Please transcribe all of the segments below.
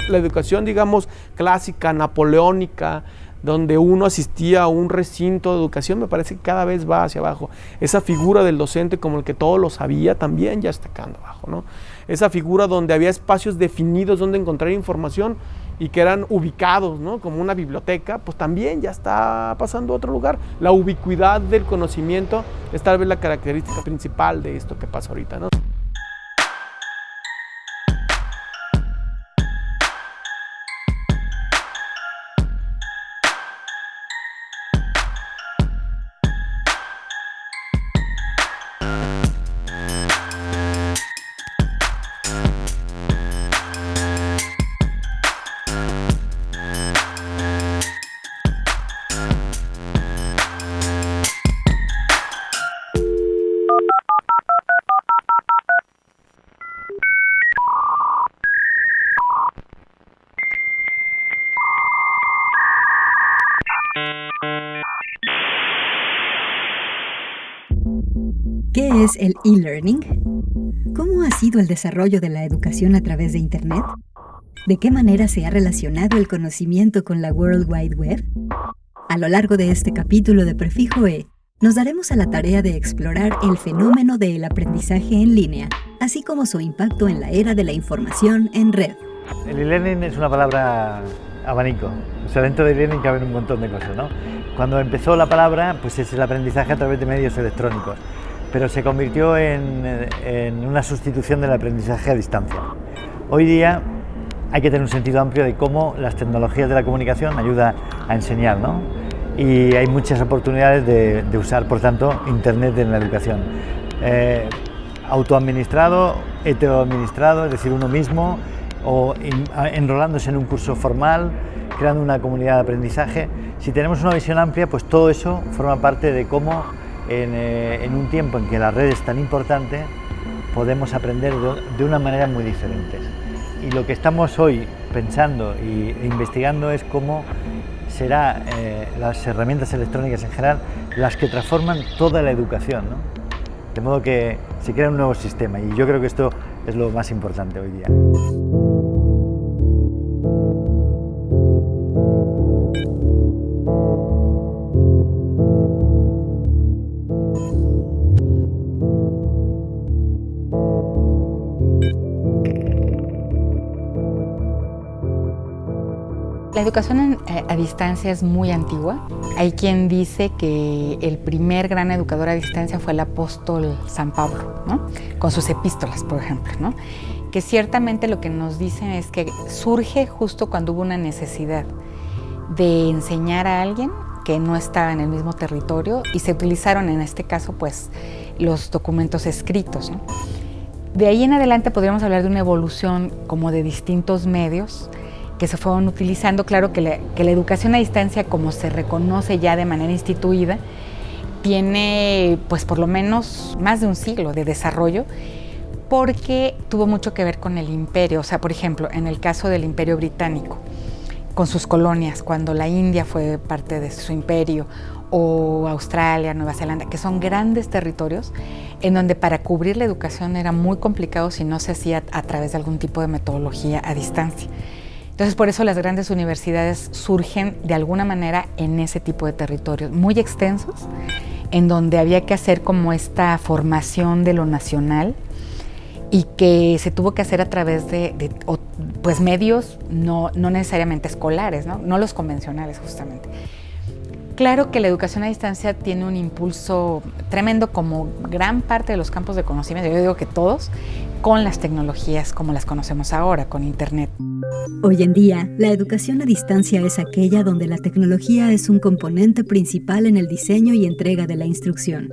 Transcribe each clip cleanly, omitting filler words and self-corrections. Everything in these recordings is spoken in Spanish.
la educación, digamos, clásica, napoleónica, donde uno asistía a un recinto de educación, me parece que cada vez va hacia abajo. Esa figura del docente como el que todo lo sabía también ya está quedando abajo, ¿no? Esa figura donde había espacios definidos donde encontrar información y que eran ubicados, ¿no? Como una biblioteca, pues también ya está pasando a otro lugar. La ubicuidad del conocimiento es tal vez la característica principal de esto que pasa ahorita, ¿no? ¿Qué es el e-learning? ¿Cómo ha sido el desarrollo de la educación a través de Internet? ¿De qué manera se ha relacionado el conocimiento con la World Wide Web? A lo largo de este capítulo de Prefijo E, nos daremos a la tarea de explorar el fenómeno del aprendizaje en línea, así como su impacto en la era de la información en red. El e-learning es una palabra abanico. O sea, dentro de e-learning caben un montón de cosas, ¿no? Cuando empezó la palabra, pues es el aprendizaje a través de medios electrónicos, pero se convirtió en una sustitución del aprendizaje a distancia. Hoy día hay que tener un sentido amplio de cómo las tecnologías de la comunicación ayudan a enseñar, ¿no? Y hay muchas oportunidades de usar, por tanto, Internet en la educación. Autoadministrado, heteroadministrado, es decir, uno mismo, o enrolándose en un curso formal, creando una comunidad de aprendizaje. Si tenemos una visión amplia, pues todo eso forma parte de cómo en un tiempo en que la red es tan importante, podemos aprender de una manera muy diferente. Y lo que estamos hoy pensando e investigando es cómo serán las herramientas electrónicas en general las que transforman toda la educación, ¿no? De modo que se crea un nuevo sistema, y yo creo que esto es lo más importante hoy día. La educación a distancia es muy antigua. Hay quien dice que el primer gran educador a distancia fue el apóstol San Pablo, ¿no? Con sus epístolas, por ejemplo, ¿no? Que ciertamente lo que nos dicen es que surge justo cuando hubo una necesidad de enseñar a alguien que no estaba en el mismo territorio, y se utilizaron en este caso pues los documentos escritos, ¿no? De ahí en adelante podríamos hablar de una evolución como de distintos medios que se fueron utilizando. Claro que la educación a distancia, como se reconoce ya de manera instituida, tiene pues por lo menos más de un siglo de desarrollo, porque tuvo mucho que ver con el imperio. O sea, por ejemplo, en el caso del Imperio Británico, con sus colonias, cuando la India fue parte de su imperio, o Australia, Nueva Zelanda, que son grandes territorios en donde para cubrir la educación era muy complicado si no se hacía a través de algún tipo de metodología a distancia. Entonces, por eso las grandes universidades surgen de alguna manera en ese tipo de territorios muy extensos, en donde había que hacer como esta formación de lo nacional, y que se tuvo que hacer a través de pues medios no necesariamente escolares, no los convencionales justamente. Claro que la educación a distancia tiene un impulso tremendo, como gran parte de los campos de conocimiento, yo digo que todos, con las tecnologías como las conocemos ahora, con Internet. Hoy en día, la educación a distancia es aquella donde la tecnología es un componente principal en el diseño y entrega de la instrucción.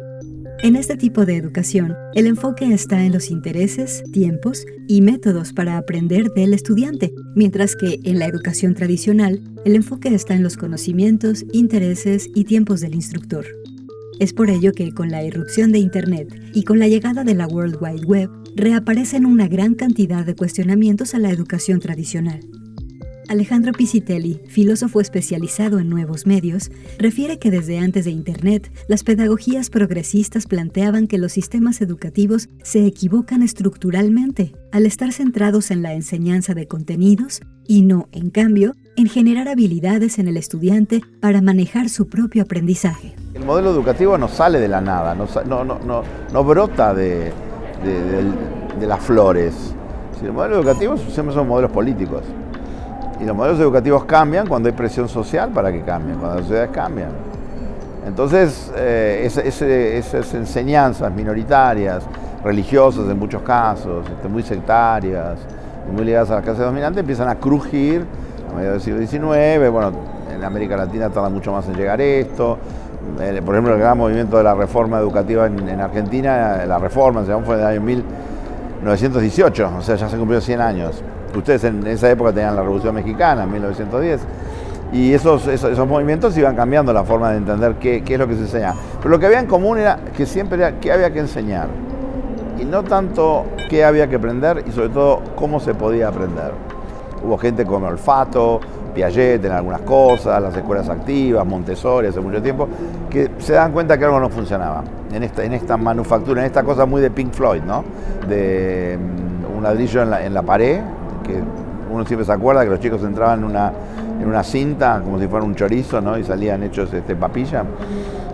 En este tipo de educación, el enfoque está en los intereses, tiempos y métodos para aprender del estudiante, mientras que en la educación tradicional, el enfoque está en los conocimientos, intereses y tiempos del instructor. Es por ello que con la irrupción de Internet y con la llegada de la World Wide Web, reaparecen una gran cantidad de cuestionamientos a la educación tradicional. Alejandro Piscitelli, filósofo especializado en nuevos medios, refiere que desde antes de Internet, las pedagogías progresistas planteaban que los sistemas educativos se equivocan estructuralmente al estar centrados en la enseñanza de contenidos y no, en cambio, en generar habilidades en el estudiante para manejar su propio aprendizaje. El modelo educativo no sale de la nada, no brota de las flores. Si el modelo educativo siempre son modelos políticos. Y los modelos educativos cambian cuando hay presión social para que cambien, cuando las sociedades cambian. Entonces, esas enseñanzas minoritarias, religiosas en muchos casos, muy sectarias, muy ligadas a las clases dominantes, empiezan a crujir a mediados del siglo XIX. Bueno, en América Latina tarda mucho más en llegar esto. Por ejemplo, el gran movimiento de la reforma educativa en Argentina, la reforma fue en el año 1918, o sea, ya se cumplió 100 años. Ustedes en esa época tenían la Revolución Mexicana, en 1910, y esos movimientos iban cambiando la forma de entender qué es lo que se enseña. Pero lo que había en común era que siempre era qué había que enseñar, y no tanto qué había que aprender, y sobre todo cómo se podía aprender. Hubo gente como Olfato, Piaget en algunas cosas, las escuelas activas, Montessori hace mucho tiempo, que se dan cuenta que algo no funcionaba en esta manufactura, en esta cosa muy de Pink Floyd, ¿no? De un ladrillo en la pared, que uno siempre se acuerda que los chicos entraban en una cinta como si fuera un chorizo, ¿no? Y salían hechos papilla.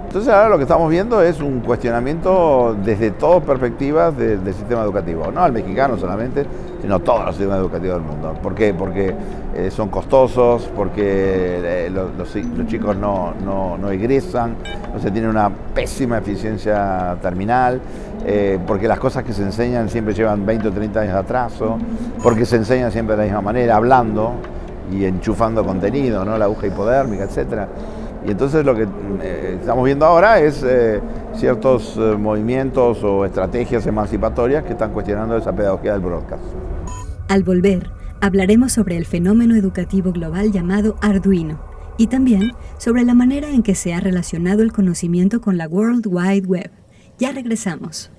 Entonces ahora lo que estamos viendo es un cuestionamiento desde todas perspectivas del sistema educativo, no el mexicano solamente, sino todos los sistemas educativos del mundo. ¿Por qué? Porque son costosos, porque los chicos no egresan, o sea, tienen una pésima eficiencia terminal, porque las cosas que se enseñan siempre llevan 20 o 30 años de atraso, porque se enseñan siempre de la misma manera, hablando y enchufando contenido, ¿no? La aguja hipodérmica, etcétera. Y entonces lo que estamos viendo ahora es ciertos movimientos o estrategias emancipatorias que están cuestionando esa pedagogía del broadcast. Al volver, hablaremos sobre el fenómeno educativo global llamado Arduino y también sobre la manera en que se ha relacionado el conocimiento con la World Wide Web. Ya regresamos.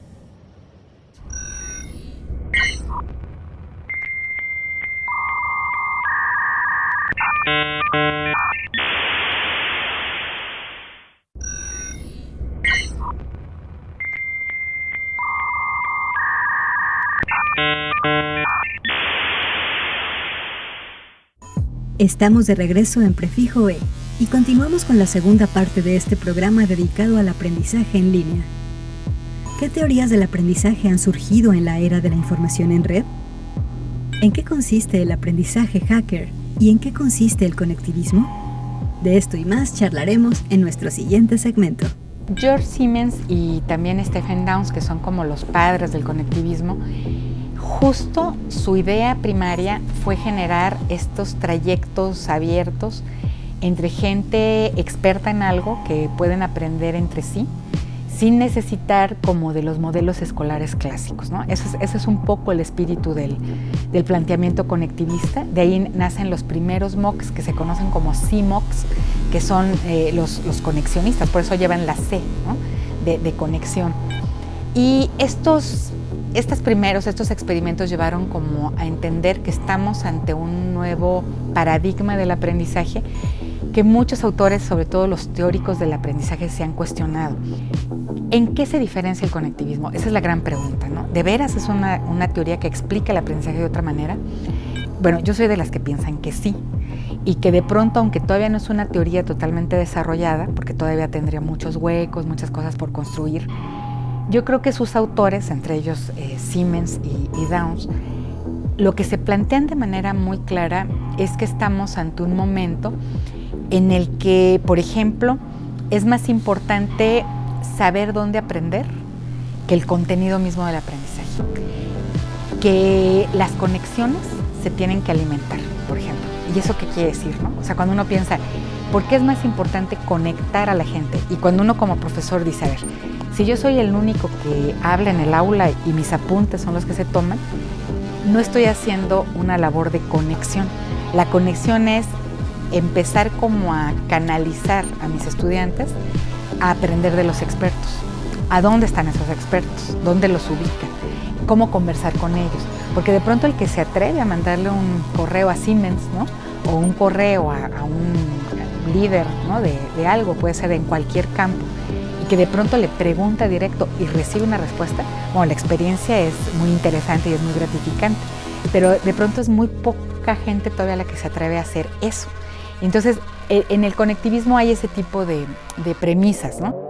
Estamos de regreso en Prefijo E y continuamos con la segunda parte de este programa dedicado al aprendizaje en línea. ¿Qué teorías del aprendizaje han surgido en la era de la información en red? ¿En qué consiste el aprendizaje hacker y en qué consiste el conectivismo? De esto y más charlaremos en nuestro siguiente segmento. George Siemens y también Stephen Downes, que son como los padres del conectivismo, justo su idea primaria fue generar estos trayectos abiertos entre gente experta en algo que pueden aprender entre sí, sin necesitar como de los modelos escolares clásicos, ¿no? Ese es un poco el espíritu del planteamiento conectivista. De ahí nacen los primeros MOOCs, que se conocen como CMOOCs, que son los conexionistas, por eso llevan la C, ¿no? de conexión. Y estos experimentos llevaron como a entender que estamos ante un nuevo paradigma del aprendizaje que muchos autores, sobre todo los teóricos del aprendizaje, se han cuestionado. ¿En qué se diferencia el conectivismo? Esa es la gran pregunta, ¿no? ¿De veras es una teoría que explica el aprendizaje de otra manera? Bueno, yo soy de las que piensan que sí, y que de pronto, aunque todavía no es una teoría totalmente desarrollada, porque todavía tendría muchos huecos, muchas cosas por construir, yo creo que sus autores, entre ellos Siemens y Downes, lo que se plantean de manera muy clara es que estamos ante un momento en el que, por ejemplo, es más importante saber dónde aprender que el contenido mismo del aprendizaje. Que las conexiones se tienen que alimentar, por ejemplo. ¿Y eso qué quiere decir, no? O sea, cuando uno piensa, ¿por qué es más importante conectar a la gente? Y cuando uno como profesor dice, a ver, si yo soy el único que habla en el aula y mis apuntes son los que se toman, no estoy haciendo una labor de conexión. La conexión es empezar como a canalizar a mis estudiantes a aprender de los expertos. ¿A dónde están esos expertos? ¿Dónde los ubican? ¿Cómo conversar con ellos? Porque de pronto el que se atreve a mandarle un correo a Siemens, ¿no? o un correo a un líder, ¿no? de algo, puede ser en cualquier campo, y que de pronto le pregunta directo y recibe una respuesta, bueno, la experiencia es muy interesante y es muy gratificante, pero de pronto es muy poca gente todavía la que se atreve a hacer eso. Entonces, en el conectivismo hay ese tipo de premisas, ¿no?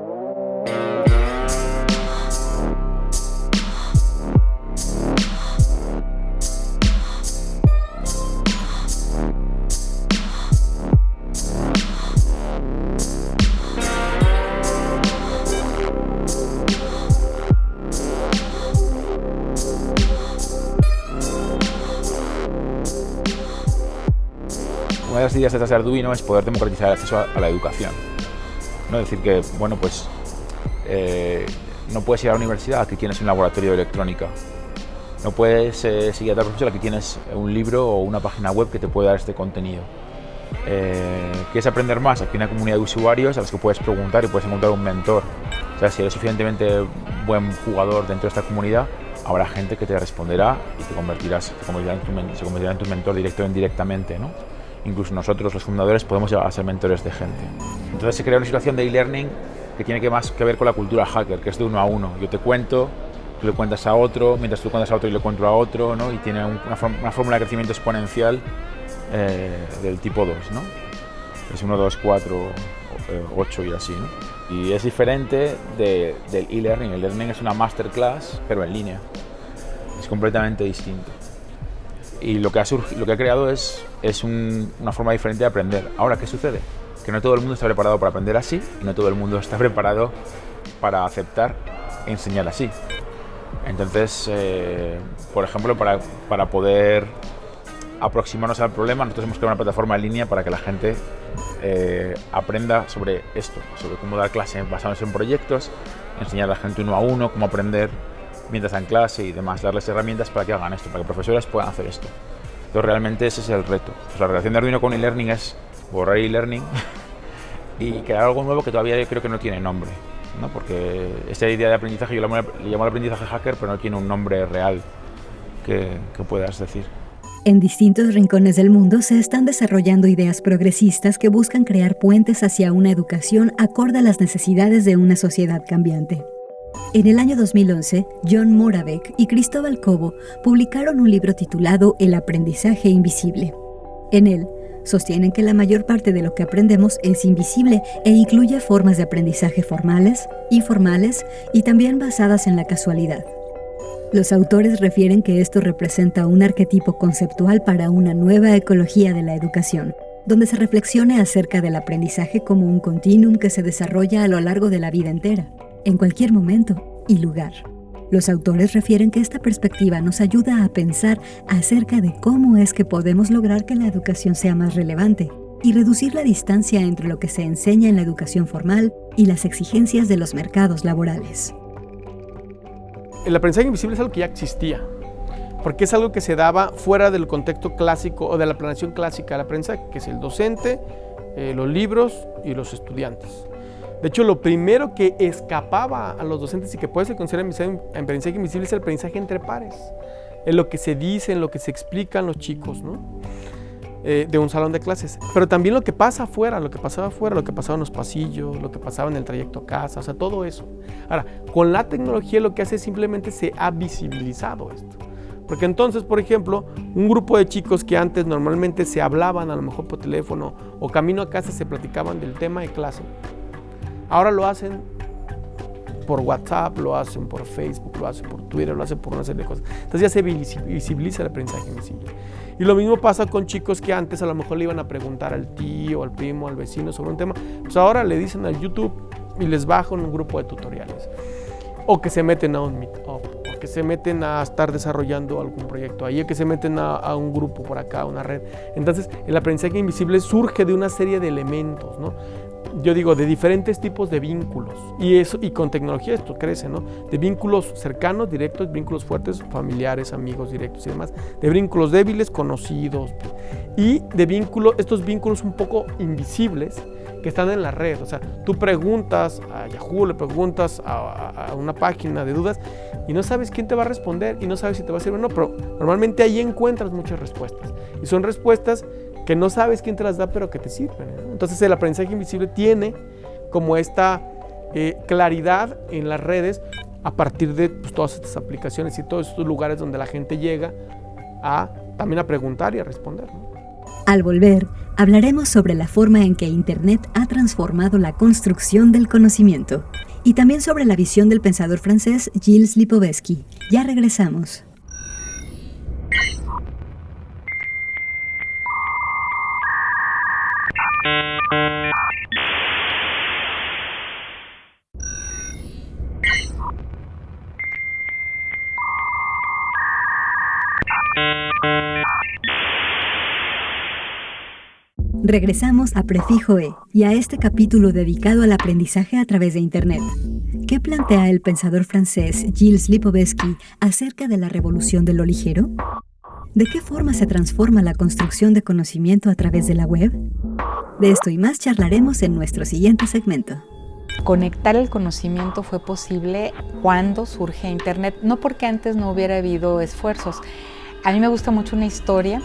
Una de las ideas detrás de Arduino es poder democratizar el acceso a la educación. ¿No? Es decir, que bueno, pues, no puedes ir a la universidad aquí tienes un laboratorio de electrónica. No puedes seguir a otra profesora aquí tienes un libro o una página web que te puede dar este contenido. ¿Quieres aprender más? Aquí hay una comunidad de usuarios a los que puedes preguntar y puedes encontrar un mentor. O sea, si eres suficientemente buen jugador dentro de esta comunidad, habrá gente que te responderá y se convertirá en tu mentor directo o indirectamente, ¿no? Incluso nosotros, los fundadores, podemos llegar a ser mentores de gente. Entonces se crea una situación de e-learning que tiene más que ver con la cultura hacker, que es de uno a uno. Yo te cuento, tú le cuentas a otro, mientras tú cuentas a otro y le cuento a otro, ¿no? Y tiene una fórmula de crecimiento exponencial del tipo 2, ¿no? Es 1, 2, 4, 8 y así, ¿no? Y es diferente del e-learning. El e-learning es una masterclass, pero en línea. Es completamente distinto. Y lo que ha creado es una forma diferente de aprender. Ahora, ¿qué sucede? Que no todo el mundo está preparado para aprender así y no todo el mundo está preparado para aceptar e enseñar así. Entonces, por ejemplo, para poder aproximarnos al problema, nosotros hemos creado una plataforma en línea para que la gente aprenda sobre esto, sobre cómo dar clase basándose en proyectos, enseñar a la gente uno a uno, cómo aprender mientras en clase y demás, darles herramientas para que hagan esto, para que profesores puedan hacer esto. Entonces realmente ese es el reto. Pues la relación de Arduino con e-learning es borrar e-learning y crear algo nuevo que todavía yo creo que no tiene nombre, ¿no? Porque esta idea de aprendizaje yo le llamo aprendizaje hacker, pero no tiene un nombre real que puedas decir. En distintos rincones del mundo se están desarrollando ideas progresistas que buscan crear puentes hacia una educación acorde a las necesidades de una sociedad cambiante. En el año 2011, John Moravec y Cristóbal Cobo publicaron un libro titulado El aprendizaje invisible. En él, sostienen que la mayor parte de lo que aprendemos es invisible e incluye formas de aprendizaje formales, informales y también basadas en la casualidad. Los autores refieren que esto representa un arquetipo conceptual para una nueva ecología de la educación, donde se reflexione acerca del aprendizaje como un continuum que se desarrolla a lo largo de la vida entera, en cualquier momento y lugar. Los autores refieren que esta perspectiva nos ayuda a pensar acerca de cómo es que podemos lograr que la educación sea más relevante y reducir la distancia entre lo que se enseña en la educación formal y las exigencias de los mercados laborales. El aprendizaje invisible es algo que ya existía, porque es algo que se daba fuera del contexto clásico o de la planeación clásica del aprendizaje, que es el docente, los libros y los estudiantes. De hecho, lo primero que escapaba a los docentes y que puede ser considerado aprendizaje invisible es el aprendizaje entre pares, en lo que se dice, en lo que se explican los chicos, ¿no? De un salón de clases. Pero también lo que pasa afuera, lo que pasaba afuera, lo que pasaba en los pasillos, lo que pasaba en el trayecto a casa, o sea, todo eso. Ahora, con la tecnología lo que hace es simplemente se ha visibilizado esto. Porque entonces, por ejemplo, un grupo de chicos que antes normalmente se hablaban a lo mejor por teléfono o camino a casa se platicaban del tema de clase, ahora lo hacen por WhatsApp, lo hacen por Facebook, lo hacen por Twitter, lo hacen por una serie de cosas. Entonces ya se visibiliza el aprendizaje invisible. Y lo mismo pasa con chicos que antes a lo mejor le iban a preguntar al tío, al primo, al vecino sobre un tema. Pues ahora le dicen al YouTube y les bajan un grupo de tutoriales. O que se meten a un Meetup, o que se meten a estar desarrollando algún proyecto ahí, o que se meten a un grupo por acá, a una red. Entonces el aprendizaje invisible surge de una serie de elementos, ¿no? Yo digo, de diferentes tipos de vínculos, y con tecnología esto crece, ¿no? De vínculos cercanos, directos, vínculos fuertes, familiares, amigos directos y demás, de vínculos débiles, conocidos, y de estos vínculos un poco invisibles que están en la red. O sea, tú preguntas a Yahoo, le preguntas a una página de dudas y no sabes quién te va a responder y no sabes si te va a servir o no, pero normalmente ahí encuentras muchas respuestas, y son respuestas que no sabes quién te las da, pero que te sirven, ¿no? Entonces el aprendizaje invisible tiene como esta claridad en las redes a partir de pues, todas estas aplicaciones y todos estos lugares donde la gente llega también a preguntar y a responder, ¿no? Al volver, hablaremos sobre la forma en que Internet ha transformado la construcción del conocimiento y también sobre la visión del pensador francés Gilles Lipovetsky. Ya regresamos. Regresamos a Prefijo E y a este capítulo dedicado al aprendizaje a través de Internet. ¿Qué plantea el pensador francés Gilles Lipovetsky acerca de la revolución de lo ligero? ¿De qué forma se transforma la construcción de conocimiento a través de la web? De esto y más charlaremos en nuestro siguiente segmento. Conectar el conocimiento fue posible cuando surge Internet, no porque antes no hubiera habido esfuerzos. A mí me gusta mucho una historia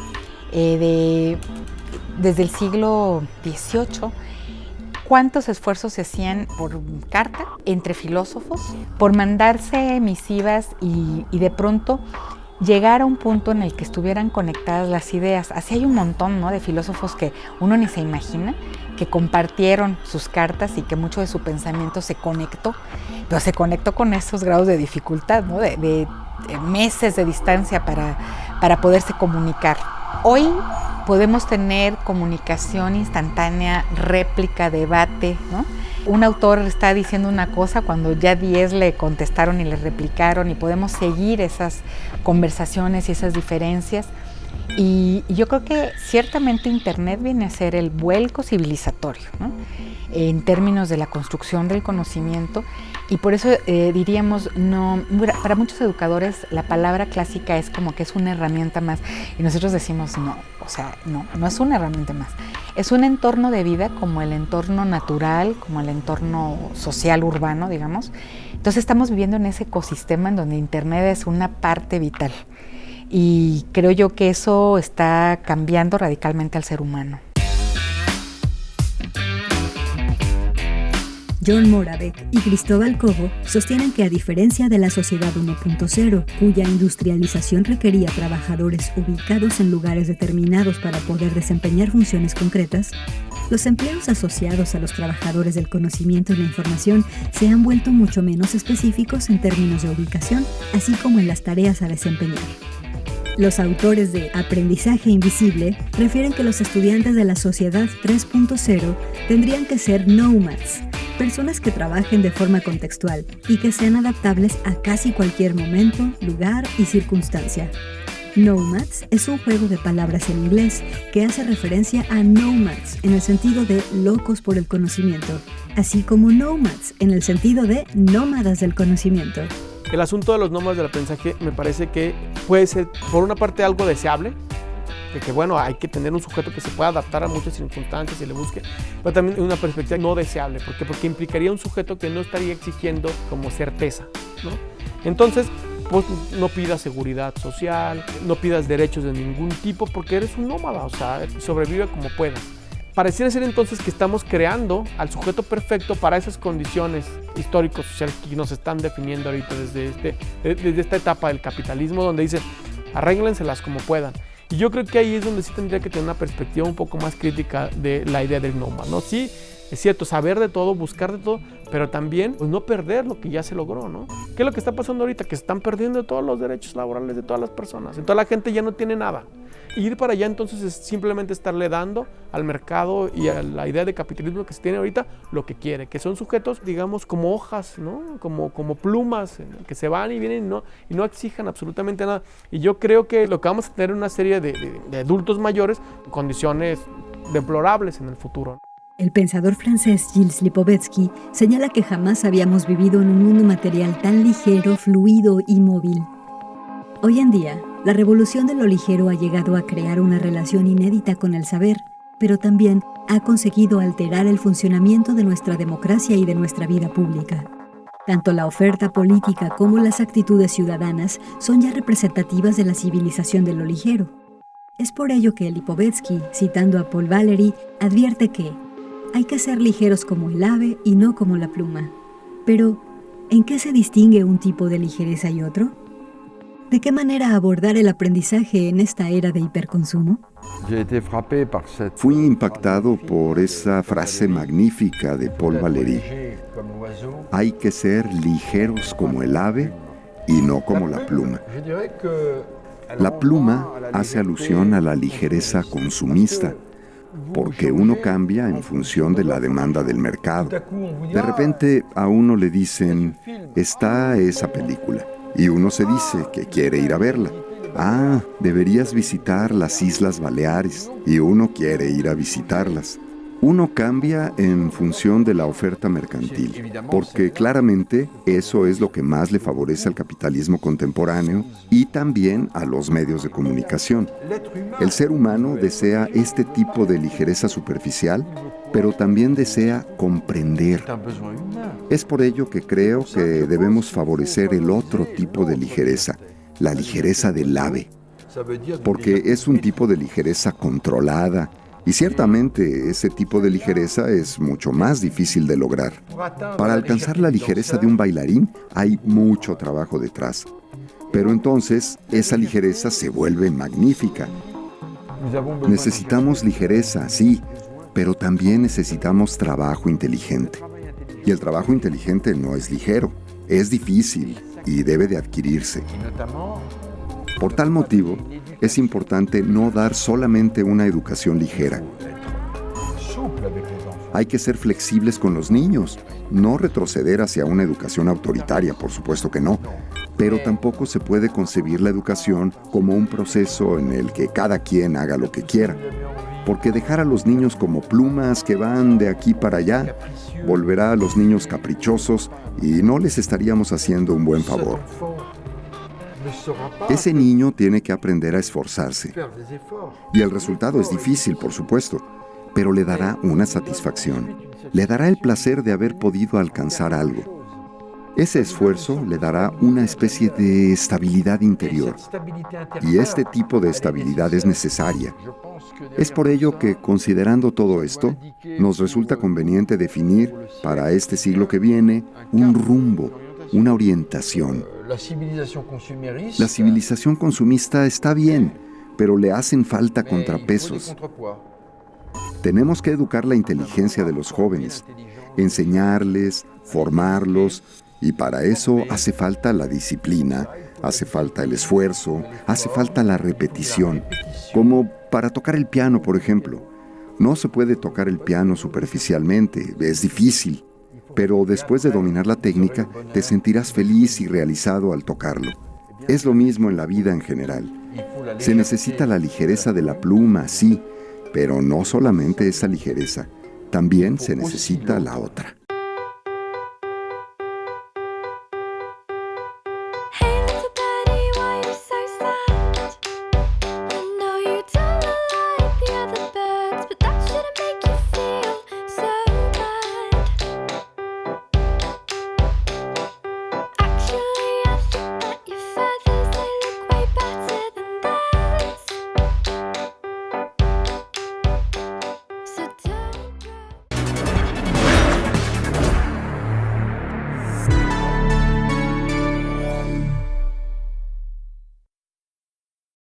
desde el siglo XVIII, cuántos esfuerzos se hacían por carta entre filósofos, por mandarse misivas y de pronto llegar a un punto en el que estuvieran conectadas las ideas. Así hay un montón, ¿no?, de filósofos que uno ni se imagina, que compartieron sus cartas y que mucho de su pensamiento se conectó, pero se conectó con esos grados de dificultad, ¿no?, de meses de distancia para poderse comunicar. Hoy podemos tener comunicación instantánea, réplica, debate, ¿no? Un autor está diciendo una cosa cuando ya 10 le contestaron y le replicaron, y podemos seguir esas conversaciones y esas diferencias. Y yo creo que ciertamente Internet viene a ser el vuelco civilizatorio, ¿no?, en términos de la construcción del conocimiento, y por eso diríamos, no, para muchos educadores la palabra clásica es como que es una herramienta más, y nosotros decimos no, o sea, no es una herramienta más, es un entorno de vida como el entorno natural, como el entorno social urbano, digamos. Entonces estamos viviendo en ese ecosistema en donde Internet es una parte vital, y creo yo que eso está cambiando radicalmente al ser humano. John Moravec y Cristóbal Cobo sostienen que, a diferencia de la sociedad 1.0, cuya industrialización requería trabajadores ubicados en lugares determinados para poder desempeñar funciones concretas, los empleos asociados a los trabajadores del conocimiento y la información se han vuelto mucho menos específicos en términos de ubicación, así como en las tareas a desempeñar. Los autores de Aprendizaje Invisible refieren que los estudiantes de la sociedad 3.0 tendrían que ser nomads, personas que trabajen de forma contextual y que sean adaptables a casi cualquier momento, lugar y circunstancia. Nomads es un juego de palabras en inglés que hace referencia a nomads en el sentido de locos por el conocimiento, así como nomads en el sentido de nómadas del conocimiento. El asunto de los nómadas del aprendizaje me parece que puede ser, por una parte, algo deseable, de que bueno, hay que tener un sujeto que se pueda adaptar a muchas circunstancias y le busque, pero también en una perspectiva no deseable, porque implicaría un sujeto que no estaría exigiendo como certeza, ¿no? Entonces, pues no pidas seguridad social, no pidas derechos de ningún tipo, porque eres un nómada, o sea, sobrevive como puedas. Pareciera ser entonces que estamos creando al sujeto perfecto para esas condiciones históricos sociales que nos están definiendo ahorita desde esta etapa del capitalismo, donde dicen, arréglenselas como puedan. Y yo creo que ahí es donde sí tendría que tener una perspectiva un poco más crítica de la idea del nómada, ¿no? Sí, es cierto, saber de todo, buscar de todo, pero también pues, no perder lo que ya se logró, ¿no? ¿Qué es lo que está pasando ahorita? Que se están perdiendo todos los derechos laborales de todas las personas. Entonces la gente ya no tiene nada. Ir para allá entonces es simplemente estarle dando al mercado y a la idea de capitalismo que se tiene ahorita lo que quiere, que son sujetos, digamos, como hojas, ¿no? Como plumas, que se van y vienen y no exijan absolutamente nada. Y yo creo que lo que vamos a tener es una serie de adultos mayores en condiciones deplorables en el futuro. El pensador francés Gilles Lipovetsky señala que jamás habíamos vivido en un mundo material tan ligero, fluido y móvil. Hoy en día, la revolución de lo ligero ha llegado a crear una relación inédita con el saber, pero también ha conseguido alterar el funcionamiento de nuestra democracia y de nuestra vida pública. Tanto la oferta política como las actitudes ciudadanas son ya representativas de la civilización de lo ligero. Es por ello que Lipovetsky, citando a Paul Valéry, advierte que hay que ser ligeros como el ave y no como la pluma. Pero, ¿en qué se distingue un tipo de ligereza y otro? ¿De qué manera abordar el aprendizaje en esta era de hiperconsumo? Fui impactado por esa frase magnífica de Paul Valéry. Hay que ser ligeros como el ave y no como la pluma. La pluma hace alusión a la ligereza consumista, porque uno cambia en función de la demanda del mercado. De repente a uno le dicen, está esa película, y uno se dice que quiere ir a verla. Ah, deberías visitar las Islas Baleares, y uno quiere ir a visitarlas. Uno cambia en función de la oferta mercantil, porque claramente eso es lo que más le favorece al capitalismo contemporáneo y también a los medios de comunicación. El ser humano desea este tipo de ligereza superficial, pero también desea comprender. Es por ello que creo que debemos favorecer el otro tipo de ligereza, la ligereza del ave, porque es un tipo de ligereza controlada. Y ciertamente ese tipo de ligereza es mucho más difícil de lograr. Para alcanzar la ligereza de un bailarín hay mucho trabajo detrás. Pero entonces esa ligereza se vuelve magnífica. Necesitamos ligereza, sí, pero también necesitamos trabajo inteligente. Y el trabajo inteligente no es ligero, es difícil y debe de adquirirse. Por tal motivo, es importante no dar solamente una educación ligera. Hay que ser flexibles con los niños, no retroceder hacia una educación autoritaria, por supuesto que no, pero tampoco se puede concebir la educación como un proceso en el que cada quien haga lo que quiera, porque dejar a los niños como plumas que van de aquí para allá volverá a los niños caprichosos y no les estaríamos haciendo un buen favor. Ese niño tiene que aprender a esforzarse. Y el resultado es difícil, por supuesto, pero le dará una satisfacción. Le dará el placer de haber podido alcanzar algo. Ese esfuerzo le dará una especie de estabilidad interior. Y este tipo de estabilidad es necesaria. Es por ello que, considerando todo esto, nos resulta conveniente definir, para este siglo que viene, un rumbo, una orientación. La civilización consumista está bien, pero le hacen falta contrapesos. Tenemos que educar la inteligencia de los jóvenes, enseñarles, formarlos, y para eso hace falta la disciplina, hace falta el esfuerzo, hace falta la repetición, como para tocar el piano, por ejemplo. No se puede tocar el piano superficialmente, es difícil. Pero después de dominar la técnica, te sentirás feliz y realizado al tocarlo. Es lo mismo en la vida en general. Se necesita la ligereza de la pluma, sí, pero no solamente esa ligereza, también se necesita la otra.